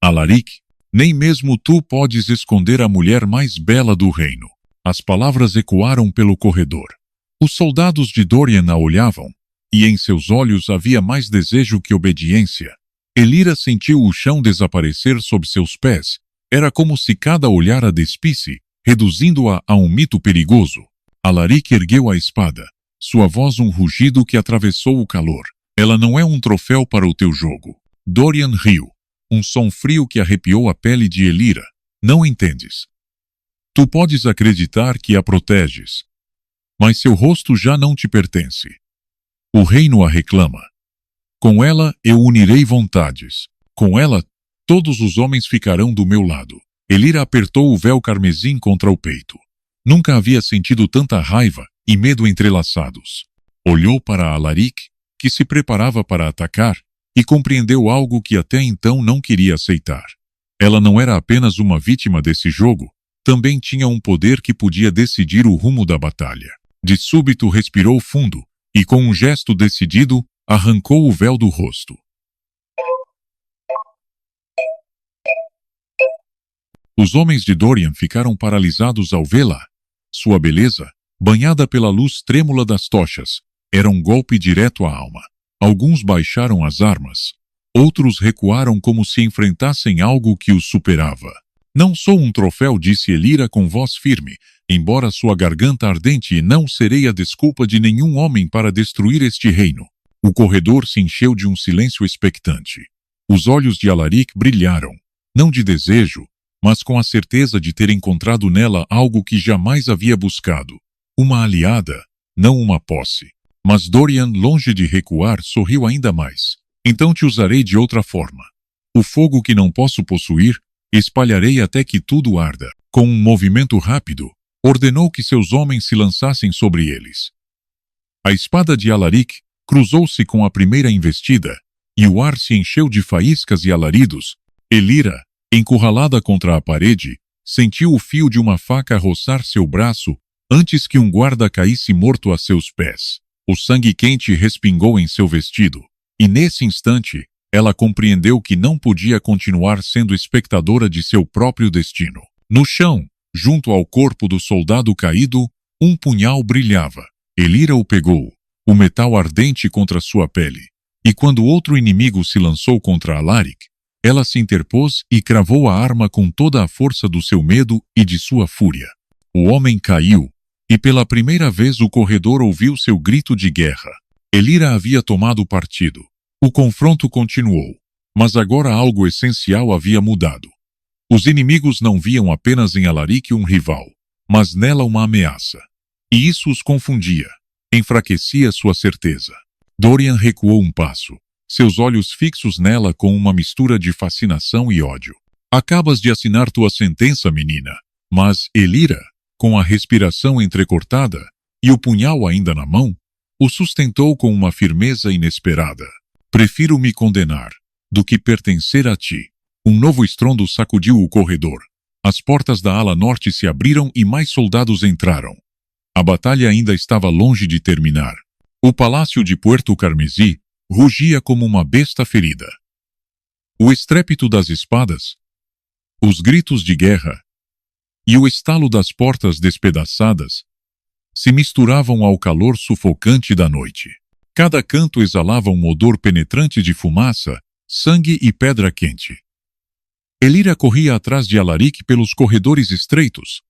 [SPEAKER 1] Alaric, nem mesmo tu podes esconder a mulher mais bela do reino. As palavras ecoaram pelo corredor. Os soldados de Dorian a olhavam, e em seus olhos havia mais desejo que obediência. Elira sentiu o chão desaparecer sob seus pés. Era como se cada olhar a despisse, reduzindo-a a um mito perigoso. Alaric ergueu a espada, sua voz um rugido que atravessou o calor. Ela não é um troféu para o teu jogo. Dorian riu, um som frio que arrepiou a pele de Elira. Não entendes. Tu podes acreditar que a proteges, mas seu rosto já não te pertence. O reino a reclama. Com ela eu unirei vontades. Com ela, todos os homens ficarão do meu lado. Elira apertou o véu carmesim contra o peito. Nunca havia sentido tanta raiva e medo entrelaçados. Olhou para Alaric, que se preparava para atacar, e compreendeu algo que até então não queria aceitar. Ela não era apenas uma vítima desse jogo, também tinha um poder que podia decidir o rumo da batalha. De súbito respirou fundo e, com um gesto decidido, arrancou o véu do rosto. Os homens de Dorian ficaram paralisados ao vê-la. Sua beleza, banhada pela luz trêmula das tochas, era um golpe direto à alma. Alguns baixaram as armas. Outros recuaram como se enfrentassem algo que os superava. Não sou um troféu, disse Elira com voz firme, embora sua garganta ardente, e não serei a desculpa de nenhum homem para destruir este reino. O corredor se encheu de um silêncio expectante. Os olhos de Alaric brilharam, não de desejo, mas com a certeza de ter encontrado nela algo que jamais havia buscado. uma aliada, não uma posse. Mas Dorian, longe de recuar, sorriu ainda mais. Então te usarei de outra forma. O fogo que não posso possuir, espalharei até que tudo arda. Com um movimento rápido, ordenou que seus homens se lançassem sobre eles. A espada de Alaric cruzou-se com a primeira investida, e o ar se encheu de faíscas e alaridos. Elira, encurralada contra a parede, sentiu o fio de uma faca roçar seu braço antes que um guarda caísse morto a seus pés. O sangue quente respingou em seu vestido, e nesse instante, ela compreendeu que não podia continuar sendo espectadora de seu próprio destino. No chão, junto ao corpo do soldado caído, um punhal brilhava. Elira o pegou, o metal ardente contra sua pele, e quando outro inimigo se lançou contra Alaric, ela se interpôs e cravou a arma com toda a força do seu medo e de sua fúria. O homem caiu, e pela primeira vez o corredor ouviu seu grito de guerra. Elira havia tomado partido. O confronto continuou, mas agora algo essencial havia mudado. Os inimigos não viam apenas em Alaric um rival, mas nela uma ameaça. E isso os confundia, enfraquecia sua certeza. Dorian recuou um passo, seus olhos fixos nela com uma mistura de fascinação e ódio. Acabas de assinar tua sentença, menina. Mas Elira, com a respiração entrecortada e o punhal ainda na mão, o sustentou com uma firmeza inesperada. Prefiro me condenar do que pertencer a ti. Um novo estrondo sacudiu o corredor. As portas da ala norte se abriram e mais soldados entraram. A batalha ainda estava longe de terminar. O palácio de Puerto Carmesí rugia como uma besta ferida. O estrépito das espadas, os gritos de guerra e o estalo das portas despedaçadas se misturavam ao calor sufocante da noite. Cada canto exalava um odor penetrante de fumaça, sangue e pedra quente. Elira corria atrás de Alaric pelos corredores estreitos,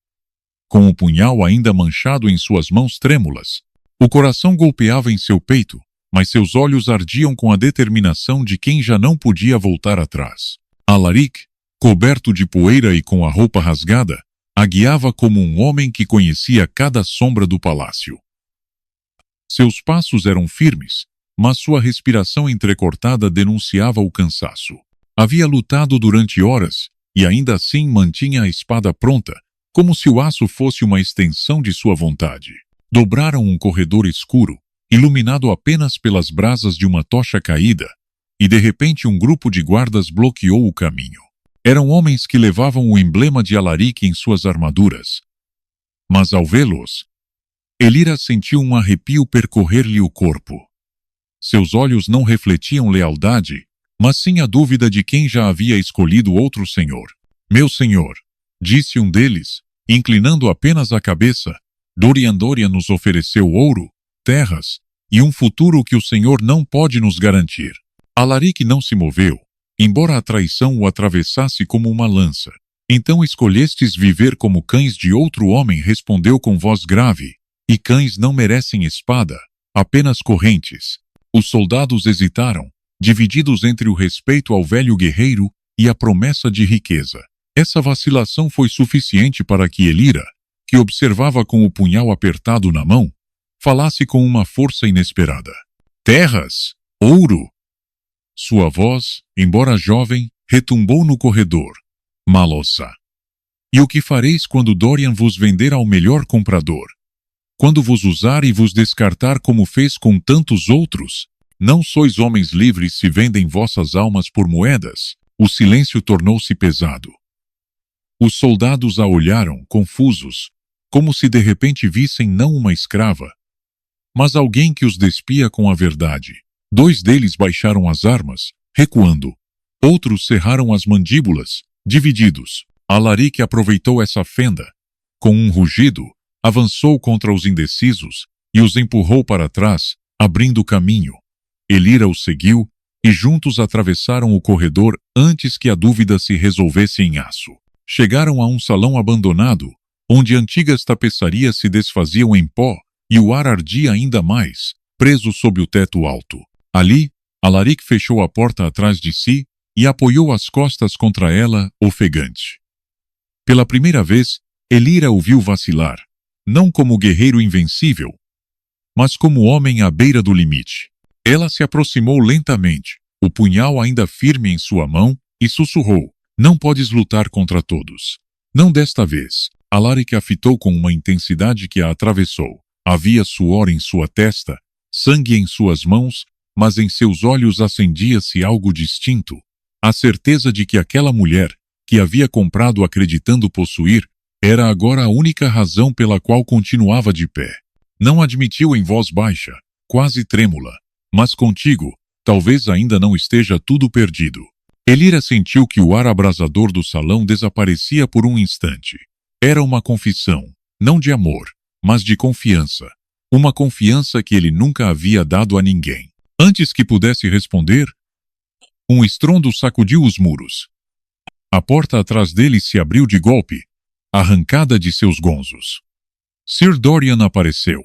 [SPEAKER 1] com o punhal ainda manchado em suas mãos trêmulas. O coração golpeava em seu peito, mas seus olhos ardiam com a determinação de quem já não podia voltar atrás. Alaric, coberto de poeira e com a roupa rasgada, a guiava como um homem que conhecia cada sombra do palácio. Seus passos eram firmes, mas sua respiração entrecortada denunciava o cansaço. Havia lutado durante horas e ainda assim mantinha a espada pronta, como se o aço fosse uma extensão de sua vontade. Dobraram um corredor escuro, iluminado apenas pelas brasas de uma tocha caída, e de repente um grupo de guardas bloqueou o caminho. Eram homens que levavam o emblema de Alaric em suas armaduras. Mas ao vê-los, Elira sentiu um arrepio percorrer-lhe o corpo. Seus olhos não refletiam lealdade, mas sim a dúvida de quem já havia escolhido outro senhor. Meu senhor, disse um deles, inclinando apenas a cabeça, Dorian nos ofereceu ouro, terras e um futuro que o senhor não pode nos garantir. Alaric não se moveu, embora a traição o atravessasse como uma lança. Então escolhestes viver como cães de outro homem, respondeu com voz grave, e cães não merecem espada, apenas correntes. Os soldados hesitaram, divididos entre o respeito ao velho guerreiro e a promessa de riqueza. Essa vacilação foi suficiente para que Elira, que observava com o punhal apertado na mão, falasse com uma força inesperada. Terras! Ouro! Sua voz, embora jovem, retumbou no corredor. Malossa! E o que fareis quando Dorian vos vender ao melhor comprador? Quando vos usar e vos descartar como fez com tantos outros? Não sois homens livres se vendem vossas almas por moedas. O silêncio tornou-se pesado. Os soldados a olharam, confusos, como se de repente vissem não uma escrava, mas alguém que os despia com a verdade. 2 deles baixaram as armas, recuando. Outros cerraram as mandíbulas, divididos. Alaric aproveitou essa fenda. Com um rugido, avançou contra os indecisos e os empurrou para trás, abrindo caminho. Elira os seguiu e juntos atravessaram o corredor antes que a dúvida se resolvesse em aço. Chegaram a um salão abandonado, onde antigas tapeçarias se desfaziam em pó e o ar ardia ainda mais, preso sob o teto alto. Ali, Alaric fechou a porta atrás de si e apoiou as costas contra ela, ofegante. Pela primeira vez, Elira o viu vacilar, não como guerreiro invencível, mas como homem à beira do limite. Ela se aproximou lentamente, o punhal ainda firme em sua mão, e sussurrou: "Não podes lutar contra todos. Não desta vez." Alaric a fitou com uma intensidade que a atravessou. Havia suor em sua testa, sangue em suas mãos, mas em seus olhos acendia-se algo distinto. A certeza de que aquela mulher, que havia comprado acreditando possuir, era agora a única razão pela qual continuava de pé. Não admitiu em voz baixa, quase trêmula: "Mas contigo, talvez ainda não esteja tudo perdido." Elira sentiu que o ar abrasador do salão desaparecia por um instante. Era uma confissão, não de amor, mas de confiança. Uma confiança que ele nunca havia dado a ninguém. Antes que pudesse responder, um estrondo sacudiu os muros. A porta atrás dele se abriu de golpe, arrancada de seus gonzos. Sir Dorian apareceu,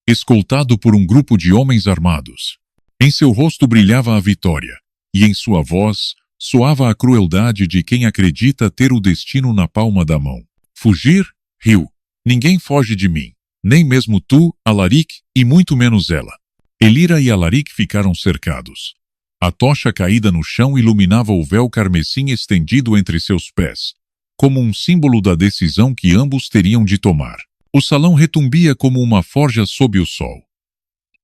[SPEAKER 1] escoltado por um grupo de homens armados. Em seu rosto brilhava a vitória, e em sua voz soava a crueldade de quem acredita ter o destino na palma da mão. "Fugir?" riu. "Ninguém foge de mim. Nem mesmo tu, Alaric, e muito menos ela." Elira e Alaric ficaram cercados. A tocha caída no chão iluminava o véu carmesim estendido entre seus pés, como um símbolo da decisão que ambos teriam de tomar. O salão retumbia como uma forja sob o sol.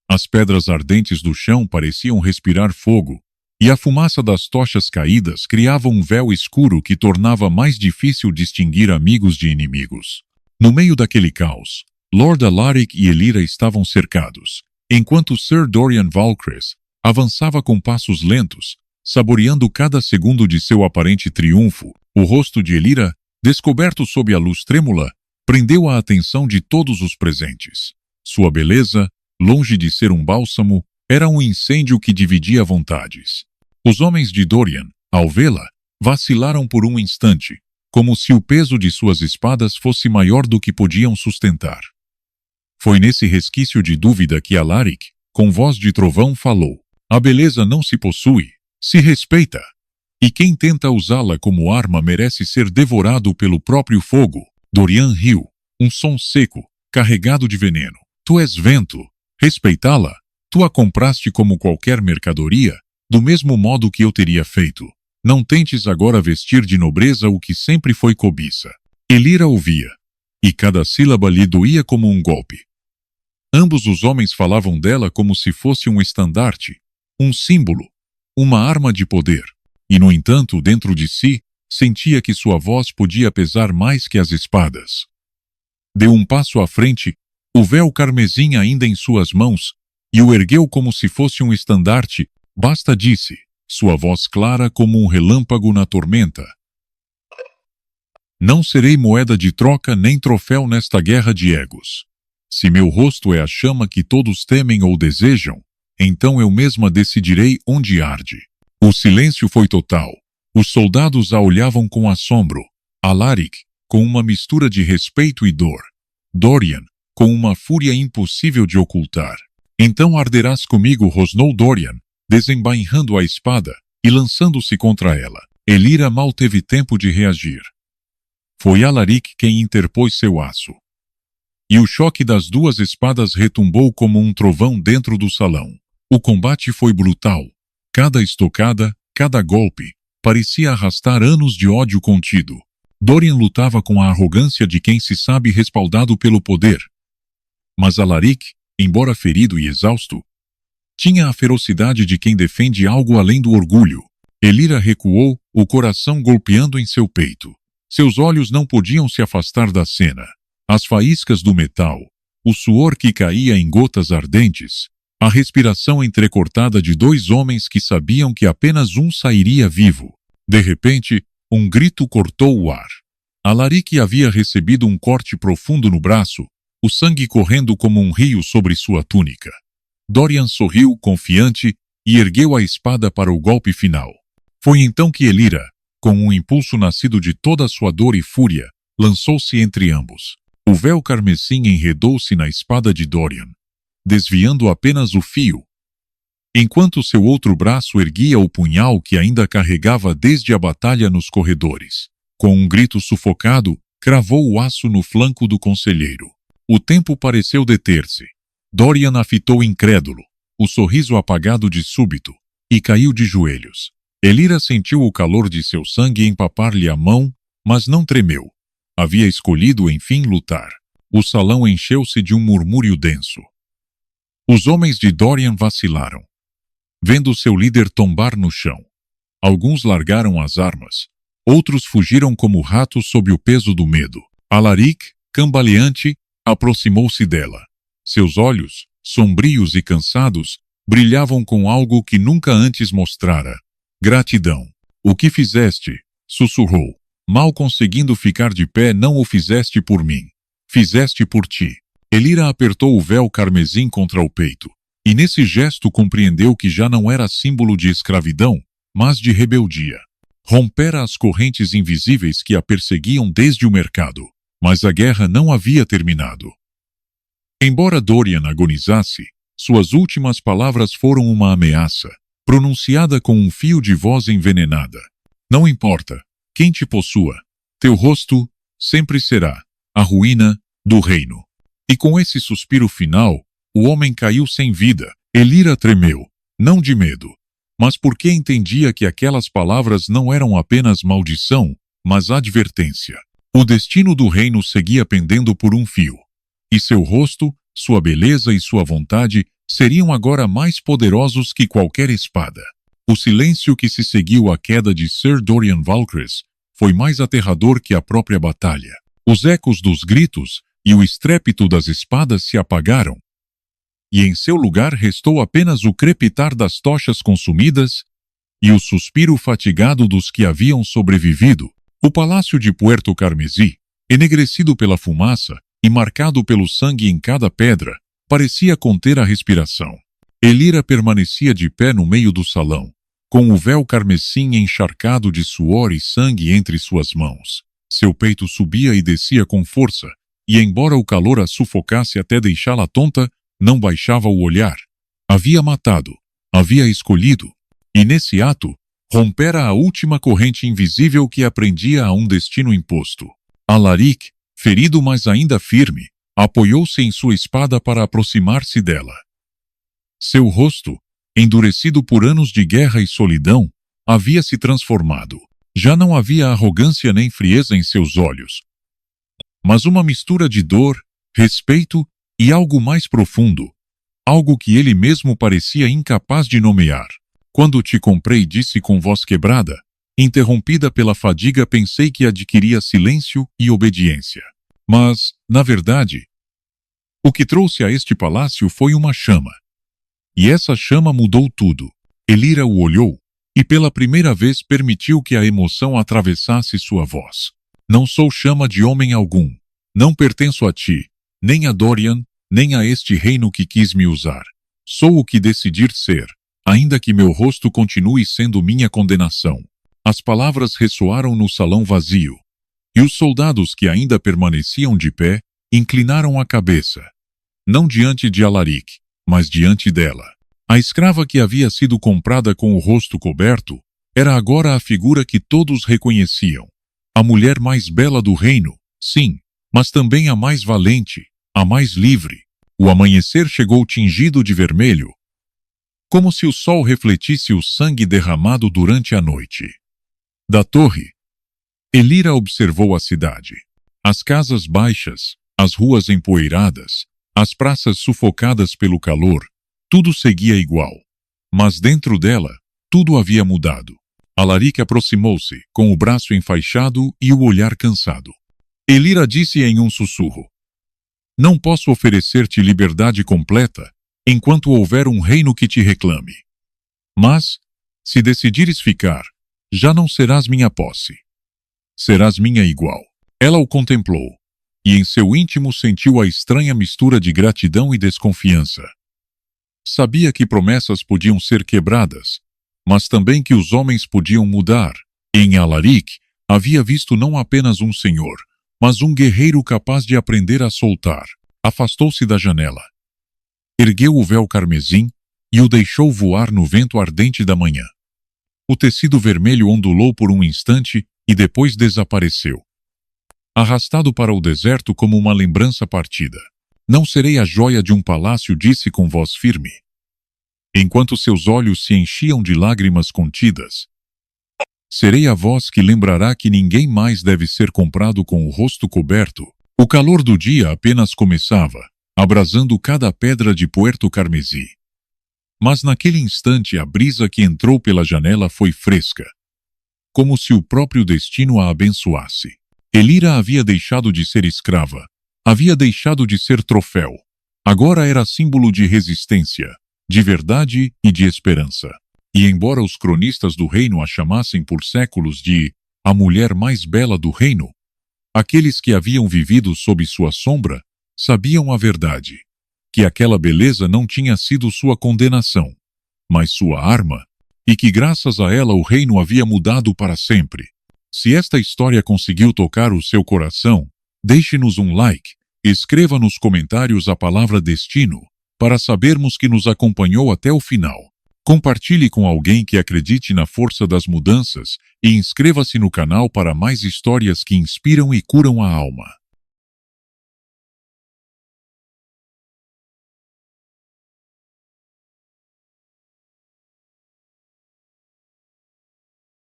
[SPEAKER 1] As pedras ardentes do chão pareciam respirar fogo, e a fumaça das tochas caídas criava um véu escuro que tornava mais difícil distinguir amigos de inimigos. No meio daquele caos, Lord Alaric e Elira estavam cercados, enquanto Sir Dorian Valcres avançava com passos lentos, saboreando cada segundo de seu aparente triunfo. O rosto de Elira, descoberto sob a luz trêmula, prendeu a atenção de todos os presentes. Sua beleza, longe de ser um bálsamo, era um incêndio que dividia vontades. Os homens de Dorian, ao vê-la, vacilaram por um instante, como se o peso de suas espadas fosse maior do que podiam sustentar. Foi nesse resquício de dúvida que Alaric, com voz de trovão, falou: "A beleza não se possui, se respeita. E quem tenta usá-la como arma merece ser devorado pelo próprio fogo." Dorian riu, um som seco, carregado de veneno. "Tu és vento. Respeitá-la? Tu a compraste como qualquer mercadoria, do mesmo modo que eu teria feito. Não tentes agora vestir de nobreza o que sempre foi cobiça." Elira ouvia, e cada sílaba lhe doía como um golpe. Ambos os homens falavam dela como se fosse um estandarte, um símbolo, uma arma de poder. E, no entanto, dentro de si, sentia que sua voz podia pesar mais que as espadas. Deu um passo à frente, o véu carmesim ainda em suas mãos, e o ergueu como se fosse um estandarte. "Basta", disse, sua voz clara como um relâmpago na tormenta. "Não serei moeda de troca nem troféu nesta guerra de egos. Se meu rosto é a chama que todos temem ou desejam, então eu mesma decidirei onde arde." O silêncio foi total. Os soldados a olhavam com assombro. Alaric, com uma mistura de respeito e dor. Dorian, com uma fúria impossível de ocultar. "Então arderás comigo", rosnou Dorian, desembainhando a espada e lançando-se contra ela. Elira mal teve tempo de reagir. Foi Alaric quem interpôs seu aço. E o choque das duas espadas retumbou como um trovão dentro do salão. O combate foi brutal. Cada estocada, cada golpe, parecia arrastar anos de ódio contido. Dorian lutava com a arrogância de quem se sabe respaldado pelo poder. Mas Alaric, embora ferido e exausto, tinha a ferocidade de quem defende algo além do orgulho. Elira recuou, o coração golpeando em seu peito. Seus olhos não podiam se afastar da cena. As faíscas do metal, o suor que caía em gotas ardentes, a respiração entrecortada de dois homens que sabiam que apenas um sairia vivo. De repente, um grito cortou o ar. Alaric havia recebido um corte profundo no braço, o sangue correndo como um rio sobre sua túnica. Dorian sorriu, confiante, e ergueu a espada para o golpe final. Foi então que Elira, com um impulso nascido de toda a sua dor e fúria, lançou-se entre ambos. O véu carmesim enredou-se na espada de Dorian, desviando apenas o fio, enquanto seu outro braço erguia o punhal que ainda carregava desde a batalha nos corredores. Com um grito sufocado, cravou o aço no flanco do conselheiro. O tempo pareceu deter-se. Dorian a fitou incrédulo, o sorriso apagado de súbito, e caiu de joelhos. Elira sentiu o calor de seu sangue empapar-lhe a mão, mas não tremeu. Havia escolhido, enfim, lutar. O salão encheu-se de um murmúrio denso. Os homens de Dorian vacilaram, vendo seu líder tombar no chão. Alguns largaram as armas, outros fugiram como ratos sob o peso do medo. Alaric, cambaleante, aproximou-se dela. Seus olhos, sombrios e cansados, brilhavam com algo que nunca antes mostrara. Gratidão. O que fizeste? Sussurrou. Mal conseguindo ficar de pé, não o fizeste por mim. Fizeste por ti. Elira apertou o véu carmesim contra o peito, e nesse gesto compreendeu que já não era símbolo de escravidão, mas de rebeldia. Rompera as correntes invisíveis que a perseguiam desde o mercado, mas a guerra não havia terminado. Embora Dorian agonizasse, suas últimas palavras foram uma ameaça, pronunciada com um fio de voz envenenada. Não importa quem te possua, teu rosto sempre será a ruína do reino. E com esse suspiro final, o homem caiu sem vida. Elira tremeu, não de medo, mas porque entendia que aquelas palavras não eram apenas maldição, mas advertência. O destino do reino seguia pendendo por um fio, e seu rosto, sua beleza e sua vontade seriam agora mais poderosos que qualquer espada. O silêncio que se seguiu à queda de Sir Dorian Valcres foi mais aterrador que a própria batalha. Os ecos dos gritos e o estrépito das espadas se apagaram, e em seu lugar restou apenas o crepitar das tochas consumidas e o suspiro fatigado dos que haviam sobrevivido. O palácio de Puerto Carmesí, enegrecido pela fumaça e marcado pelo sangue em cada pedra, parecia conter a respiração. Elira permanecia de pé no meio do salão, com o véu carmesim encharcado de suor e sangue entre suas mãos. Seu peito subia e descia com força, e embora o calor a sufocasse até deixá-la tonta, não baixava o olhar. Havia matado, havia escolhido, e nesse ato, rompera a última corrente invisível que a prendia a um destino imposto. Alaric, ferido mas ainda firme, apoiou-se em sua espada para aproximar-se dela. Seu rosto, endurecido por anos de guerra e solidão, havia se transformado. Já não havia arrogância nem frieza em seus olhos, mas uma mistura de dor, respeito e algo mais profundo, algo que ele mesmo parecia incapaz de nomear. Quando te comprei, disse com voz quebrada, interrompida pela fadiga, pensei que adquiria silêncio e obediência. Mas, na verdade, o que trouxe a este palácio foi uma chama. E essa chama mudou tudo. Elira o olhou, e pela primeira vez permitiu que a emoção atravessasse sua voz. Não sou chama de homem algum. Não pertenço a ti, nem a Dorian, nem a este reino que quis me usar. Sou o que decidir ser, ainda que meu rosto continue sendo minha condenação. As palavras ressoaram no salão vazio, e os soldados que ainda permaneciam de pé inclinaram a cabeça, não diante de Alaric, mas diante dela. A escrava que havia sido comprada com o rosto coberto era agora a figura que todos reconheciam. A mulher mais bela do reino, sim, mas também a mais valente, a mais livre. O amanhecer chegou tingido de vermelho, como se o sol refletisse o sangue derramado durante a noite. Da torre, Elira observou a cidade. As casas baixas, as ruas empoeiradas, as praças sufocadas pelo calor, tudo seguia igual. Mas dentro dela, tudo havia mudado. Alaric aproximou-se, com o braço enfaixado e o olhar cansado. Elira disse em um sussurro: não posso oferecer-te liberdade completa enquanto houver um reino que te reclame. Mas, se decidires ficar, já não serás minha posse. Serás minha igual. Ela o contemplou, e em seu íntimo sentiu a estranha mistura de gratidão e desconfiança. Sabia que promessas podiam ser quebradas, mas também que os homens podiam mudar. Em Alaric, havia visto não apenas um senhor, mas um guerreiro capaz de aprender a soltar. Afastou-se da janela, ergueu o véu carmesim e o deixou voar no vento ardente da manhã. O tecido vermelho ondulou por um instante e depois desapareceu, arrastado para o deserto como uma lembrança partida. Não serei a joia de um palácio, disse com voz firme, enquanto seus olhos se enchiam de lágrimas contidas. Serei a voz que lembrará que ninguém mais deve ser comprado com o rosto coberto. O calor do dia apenas começava, abrasando cada pedra de Puerto Carmesí. Mas naquele instante a brisa que entrou pela janela foi fresca, como se o próprio destino a abençoasse. Elira havia deixado de ser escrava, havia deixado de ser troféu. Agora era símbolo de resistência, de verdade e de esperança. E embora os cronistas do reino a chamassem por séculos de a mulher mais bela do reino, aqueles que haviam vivido sob sua sombra sabiam a verdade, que aquela beleza não tinha sido sua condenação, mas sua arma, e que graças a ela o reino havia mudado para sempre. Se esta história conseguiu tocar o seu coração, deixe-nos um like, escreva nos comentários a palavra destino, para sabermos que nos acompanhou até o final. Compartilhe com alguém que acredite na força das mudanças e inscreva-se no canal para mais histórias que inspiram e curam a alma.